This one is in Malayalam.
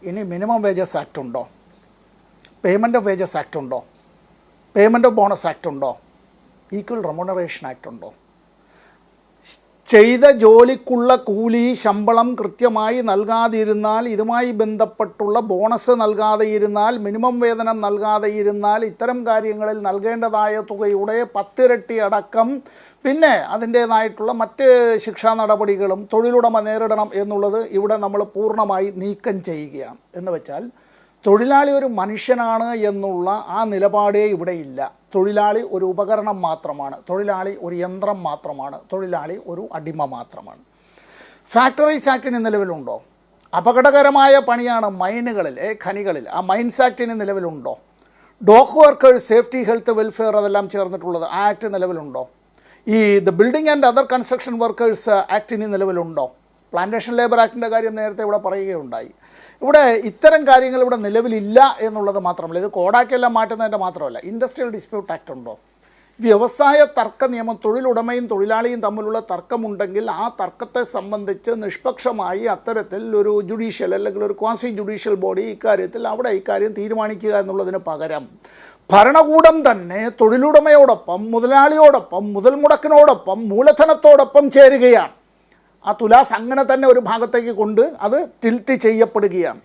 ഇനി മിനിമം വേജസ് ആക്ട് ഉണ്ടോ? പേയ്മെൻറ്റ് ഓഫ് വേജസ് ആക്ട് ഉണ്ടോ? പേയ്മെൻറ്റ് ഓഫ് ബോണസ് ആക്ട് ഉണ്ടോ? ഈക്വൽ റെമ്യൂണറേഷൻ ആക്ട് ഉണ്ടോ? ചെയ്ത ജോലിക്കുള്ള കൂലി ശമ്പളം കൃത്യമായി നൽകാതിരുന്നാൽ, ഇതുമായി ബന്ധപ്പെട്ടുള്ള ബോണസ് നൽകാതെയിരുന്നാൽ, മിനിമം വേതനം നൽകാതെയിരുന്നാൽ, ഇത്തരം കാര്യങ്ങളിൽ നൽകേണ്ടതായ തുകയുടെ 10 ഇരട്ടി അടക്കം പിന്നെ അതിൻ്റേതായിട്ടുള്ള മറ്റ് ശിക്ഷാ നടപടികളും തൊഴിലുടമ നേരിടണം എന്നുള്ളത് ഇവിടെ നമ്മൾ പൂർണ്ണമായി നീക്കം ചെയ്യുകയാണ്. എന്ന് വെച്ചാൽ തൊഴിലാളി ഒരു മനുഷ്യനാണ് എന്നുള്ള ആ നിലപാടേ ഇവിടെ ഇല്ല. തൊഴിലാളി ഒരു ഉപകരണം മാത്രമാണ്, തൊഴിലാളി ഒരു യന്ത്രം മാത്രമാണ്, തൊഴിലാളി ഒരു അടിമ മാത്രമാണ്. ഫാക്ടറീസ് ആക്ടിന് നിലവിലുണ്ടോ? അപകടകരമായ പണിയാണ് മൈനുകളിൽ, ഖനികളിൽ, ആ മൈൻസ് ആക്ടിന് നിലവിലുണ്ടോ? Dock workers safety health welfare അതെല്ലാം ചേർന്നിട്ടുള്ളത് ആ ആക്ട് നിലവിലുണ്ടോ? ഈ building and other construction workers ആക്ടിന് നിലവിലുണ്ടോ? പ്ലാന്റേഷൻ ലേബർ ആക്ടിൻ്റെ കാര്യം നേരത്തെ ഇവിടെ പറയുകയുണ്ടായി. ഇവിടെ ഇത്തരം കാര്യങ്ങൾ ഇവിടെ നിലവിലില്ല എന്നുള്ളത് മാത്രമല്ല, ഇത് കോഡാക്കെല്ലാം മാറ്റുന്നതിൻ്റെ മാത്രമല്ല, ഇൻഡസ്ട്രിയൽ ഡിസ്പ്യൂട്ട് ആക്ട് ഉണ്ടോ? വ്യവസായ തർക്ക നിയമം, തൊഴിലുടമയും തൊഴിലാളിയും തമ്മിലുള്ള തർക്കമുണ്ടെങ്കിൽ ആ തർക്കത്തെ സംബന്ധിച്ച് നിഷ്പക്ഷമായി അത്തരത്തിൽ ഒരു ജുഡീഷ്യൽ അല്ലെങ്കിൽ ഒരു ക്വാസി ജുഡീഷ്യൽ ബോഡി ഇക്കാര്യം തീരുമാനിക്കുക എന്നുള്ളതിന് പകരം ഭരണകൂടം തന്നെ തൊഴിലുടമയോടൊപ്പം, മുതലാളിയോടൊപ്പം, മുതൽ മുടക്കിനോടൊപ്പം, മൂലധനത്തോടൊപ്പം ചേരുകയാണ്. ആ തുലാസ് അങ്ങനെ തന്നെ ഒരു ഭാഗത്തേക്ക് കൊണ്ട് അത് ടിൽറ്റ് ചെയ്യപ്പെടുകയാണ്.